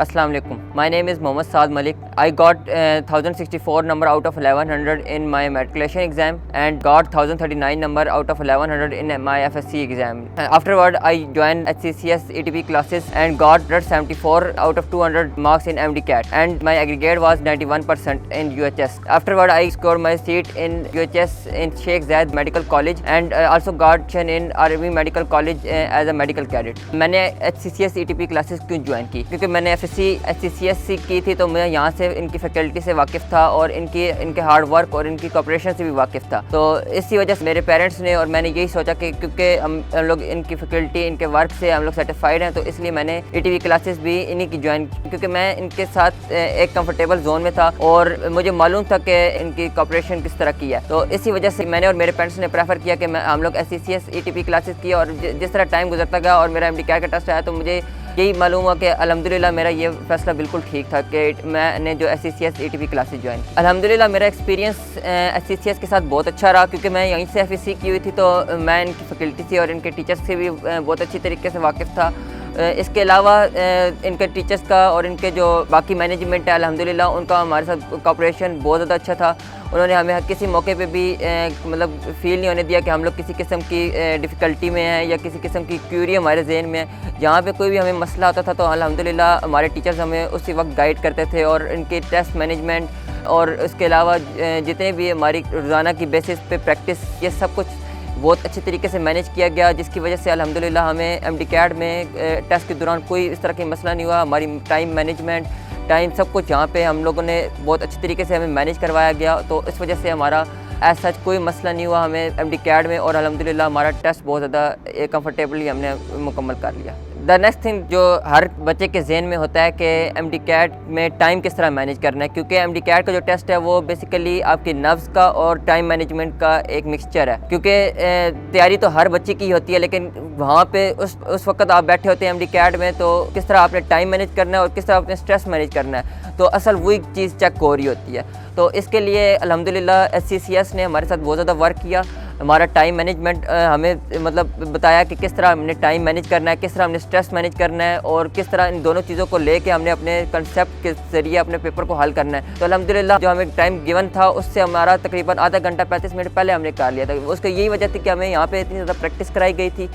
Assalamu alaikum. My name is Mohammad Saad Malik. I got 1064 number out of 1100 in my matriculation exam and got 1039 number out of 1100 in my FSC exam. Afterward, I joined HCCS ETP classes and got 74 out of 200 marks in MDCAT and my aggregate was 91% in UHS. Afterward, I scored my seat in UHS in Sheikh Zayed Medical College and also got in Army Medical College as a medical cadet. मैंने HCCS ETP classes क्यों join की? क्योंकि मैंने FSC HCCS की थी तो मैं यहाँ से इनकी फैकल्टी से वाकिफ़ था और इनके हार्ड वर्क और इनकी कोऑपरेशन से भी वाकिफ़ था। तो इसी वजह से मेरे पेरेंट्स ने और मैंने यही सोचा कि क्योंकि हम लोग इनकी फैकल्टी इनके वर्क से हम लोग सेटिस्फाइड हैं तो इसलिए मैंने ETP क्लासेस भी इन्हीं की ज्वाइन की, क्योंकि मैं इनके साथ एक कंफर्टेबल जोन में था और मुझे मालूम था कि इनकी कोऑपरेशन किस तरह की है। तो इसी वजह से मैंने और मेरे पेरेंट्स ने प्रेफर किया कि हम लोग HCCS ETP क्लासेस की और जिस तरह टाइम गुजरता गया और मेरा MDCAT का टेस्ट आया तो मुझे यही मालूम हुआ कि अल्हम्दुलिल्लाह मेरा ये फ़ैसला बिल्कुल ठीक था कि मैंने जो HCCS ETP क्लासेस ज्वाइन। अल्हम्दुलिल्लाह मेरा एक्सपीरियंस HCCS के साथ बहुत अच्छा रहा, क्योंकि मैं यहीं से FSC की हुई थी तो मैं इनकी फैकल्टी से और इनके टीचर्स से भी बहुत अच्छी तरीके से वाकिफ़ था। इसके अलावा इनके टीचर्स का और इनके जो बाकी मैनेजमेंट है अल्हम्दुलिल्लाह उनका हमारे साथ कोऑपरेशन बहुत ज़्यादा अच्छा था। उन्होंने हमें किसी मौके पे भी मतलब फ़ील नहीं होने दिया कि हम लोग किसी किस्म की डिफ़िकल्टी में हैं या किसी किस्म की क्यूरी हमारे ज़हन में है। जहाँ पे कोई भी हमें मसला होता था तो अल्हम्दुलिल्लाह हमारे टीचर्स हमें उसी वक्त गाइड करते थे और इनके टेस्ट मैनेजमेंट और इसके अलावा जितने भी हमारी रोज़ाना की बेसिस पे प्रैक्टिस ये सब कुछ बहुत अच्छे तरीके से मैनेज किया गया, जिसकी वजह से अल्हम्दुलिल्लाह हमें MDCAT में टेस्ट के दौरान कोई इस तरह की मसला नहीं हुआ। हमारी टाइम मैनेजमेंट टाइम सब कुछ यहाँ पे हम लोगों ने बहुत अच्छे तरीके से हमें मैनेज करवाया गया, तो इस वजह से हमारा एज सच कोई मसला नहीं हुआ हमें MDCAT में और अल्हम्दुलिल्लाह हमारा टेस्ट बहुत ज़्यादा कंफर्टेबली हमने मुकम्मल कर लिया। द नेक्स्ट थिंग जो हर बच्चे के ज़हन में होता है कि MDCAT में टाइम किस तरह मैनेज करना है, क्योंकि MDCAT का जो टेस्ट है वो बेसिकली आपकी नर्व्स का और टाइम मैनेजमेंट का एक मिक्सचर है। क्योंकि तैयारी तो हर बच्चे की होती है, लेकिन वहाँ पे उस वक्त आप बैठे होते हैं MDCAT में तो किस तरह आपने टाइम मैनेज करना है और किस तरह आपने स्ट्रेस मैनेज करना है, तो असल वही चीज़ चेक हो रही होती है। तो इसके लिए अल्हम्दुलिल्लाह HCCS ने हमारे साथ बहुत ज़्यादा वर्क किया। हमारा टाइम मैनेजमेंट हमें मतलब बताया कि किस तरह हमने टाइम मैनेज करना है, किस तरह हमने स्ट्रेस मैनेज करना है और किस तरह इन दोनों चीज़ों को लेके हमने अपने कंसेप्ट के ज़रिए अपने पेपर को हल करना है। तो अल्हम्दुलिल्लाह जो हमें टाइम गिवन था उससे हमारा तकरीबन आधा घंटा 35 मिनट पहले हमने कर लिया था। उसका यही वजह थी कि हमें यहाँ पे इतनी ज़्यादा प्रैक्टिस कराई गई थी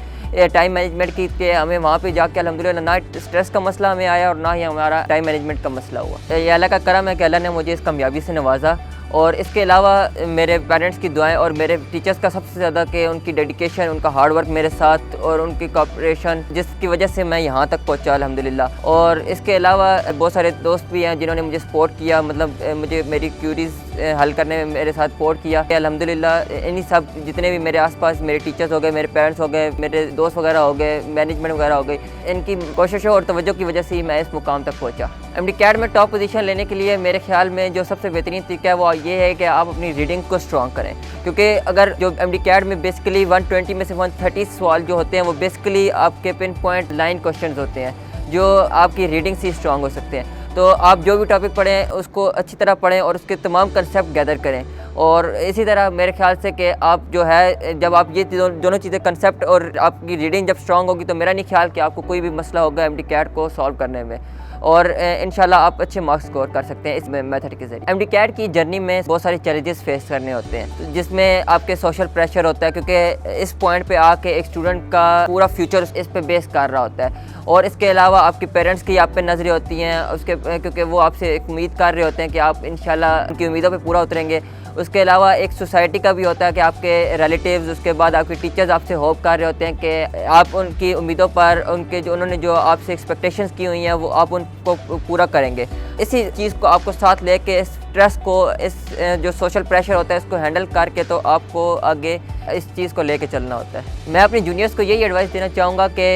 टाइम मैनेजमेंट की कि हमें वहाँ पे जाके अल्हम्दुलिल्लाह ना स्ट्रेस का मसला हमें आया और ना ही हमारा टाइम मैनेजमेंट का मसला हुआ। ये अल्लाह का करम है कि अल्लाह ने मुझे इस कामयाबी से नवाजा। और इसके अलावा मेरे पेरेंट्स की दुआएं और मेरे टीचर्स का सबसे ज़्यादा कि उनकी डेडिकेशन, उनका हार्ड वर्क मेरे साथ और उनकी कोऑपरेशन, जिसकी वजह से मैं यहाँ तक पहुँचा अल्हम्दुलिल्लाह। और इसके अलावा बहुत सारे दोस्त भी हैं जिन्होंने मुझे सपोर्ट किया, मतलब मुझे मेरी क्यूरीज़ हल करने में मेरे साथ सपोर्ट किया। अल्हम्दुलिल्लाह इन्हीं सब जितने भी मेरे आसपास मेरे टीचर्स हो गए, मेरे पेरेंट्स हो गए, मेरे दोस्त वगैरह हो गए, मैनेजमेंट वगैरह हो गई, इनकी कोशिशों और तवज्जो की वजह से ही मैं इस मुकाम तक पहुँचा। MDCAT में टॉप पोजीशन लेने के लिए मेरे ख्याल में जो सबसे बेहतरीन तरीका है वो ये है कि आप अपनी रीडिंग को स्ट्रॉन्ग करें, क्योंकि अगर जो MDCAT में बेसिकली 120 में से 130 सवाल जो होते हैं वो बेसिकली आपके पिन पॉइंट लाइन क्वेश्चन होते हैं जो आपकी रीडिंग से स्ट्रॉन्ग हो सकते हैं। तो आप जो भी टॉपिक पढ़ें उसको अच्छी तरह पढ़ें और उसके तमाम कंसेप्ट गैदर करें। और इसी तरह मेरे ख्याल से कि आप जो है जब आप ये दोनों चीज़ें कंसेप्ट और आपकी रीडिंग जब स्ट्रॉन्ग होगी तो मेरा नहीं ख्याल कि आपको कोई भी मसला होगा MDCAT को सॉल्व करने में और इंशाल्लाह आप अच्छे मार्क्स स्कोर कर सकते हैं इस मेथड के ज़रिए। MDCAT की जर्नी में बहुत सारे चैलेंजेस फेस करने होते हैं, जिसमें आपके सोशल प्रेशर होता है, क्योंकि इस पॉइंट पे आके एक स्टूडेंट का पूरा फ्यूचर इस पे बेस कर रहा होता है। और इसके अलावा आपके पेरेंट्स की आप पे नज़रें होती हैं उसके, क्योंकि वो आपसे एक उम्मीद कर रहे होते हैं कि आप इंशाल्लाह उनकी उम्मीदों पे पूरा उतरेंगे। उसके अलावा एक सोसाइटी का भी होता है कि आपके रिलेटिव्स, उसके बाद आपके टीचर्स आपसे होप कर रहे होते हैं कि आप उनकी उम्मीदों पर उनके जो उन्होंने जो आपसे एक्सपेक्टेशंस की हुई हैं वो आप उनको पूरा करेंगे। इसी चीज़ को आपको साथ लेके स्ट्रेस को, इस जो सोशल प्रेशर होता है इसको हैंडल करके तो आपको आगे इस चीज़ को लेके चलना होता है। मैं अपने जूनियर्स को यही एडवाइस देना चाहूँगा कि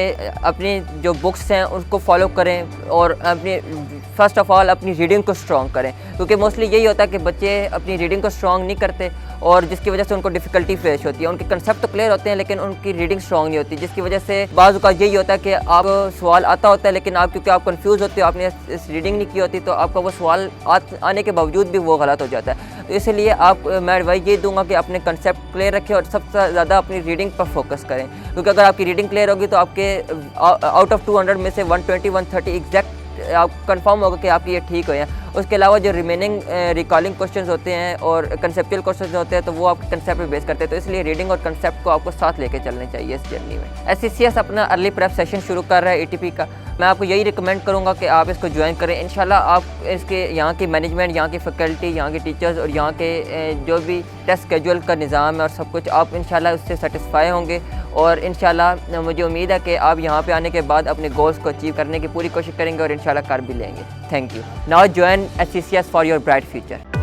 अपनी जो बुक्स हैं उसको फॉलो करें और अपनी फ़र्स्ट ऑफ़ ऑल अपनी रीडिंग को स्ट्रॉन्ग करें, क्योंकि मोस्टली यही होता है कि बच्चे अपनी रीडिंग को स्ट्रॉन्ग नहीं करते और जिसकी वजह से उनको डिफ़िकल्टी फेस होती है। उनके कंसेप्ट तो क्लियर होते हैं लेकिन उनकी रीडिंग स्ट्रॉन्ग नहीं होती, जिसकी वजह से बाज़ का यही होता है कि आप सवाल आता होता है लेकिन आप क्योंकि आप कंफ्यूज होते हो, आपने इस रीडिंग नहीं की होती, तो आपका वो सवाल आने के बावजूद भी वो गलत हो जाता है। तो इसलिए मैं एडवाइस ये दूंगा कि अपने कंसेप्ट क्लियर रखें और सबसे ज़्यादा अपनी रीडिंग पर फोकस करें, क्योंकि अगर आपकी रीडिंग क्लियर होगी तो आपके आउट ऑफ 200 में से 120 130 एग्जैक्ट آپ کنفرم ہوگا کہ آپ کی یہ ٹھیک ہوئے ہیں. اس کے علاوہ جو ریمیننگ ریکالنگ کوشچنز ہوتے ہیں اور کنسیپچل کوشچنز ہوتے ہیں تو وہ آپ کے کنسیپٹ پہ بیس کرتے ہیں, تو اس لیے ریڈنگ اور کنسیپٹ کو آپ کو ساتھ لے کے چلنے چاہیے اس جرنی میں. SCCS اپنا ارلی پریپ سیشن شروع کر رہا ہے ATP کا. میں آپ کو یہی ریکمینڈ کروں گا کہ آپ اس کو جوائن کریں. انشاءاللہ آپ اس کے یہاں کی مینجمنٹ, یہاں کی فیکلٹی, یہاں کے ٹیچرز اور یہاں کے جو بھی ٹیسٹ اسکیجول کا نظام ہے اور سب کچھ, آپ انشاءاللہ اس سے سیٹسفائی ہوں گے. اور انشاءاللہ مجھے امید ہے کہ آپ یہاں پہ آنے کے بعد اپنے گولز کو اچیو کرنے کی پوری کوشش کریں گے اور انشاءاللہ کر بھی لیں گے. Thank you. Now join SCCS for your bright future.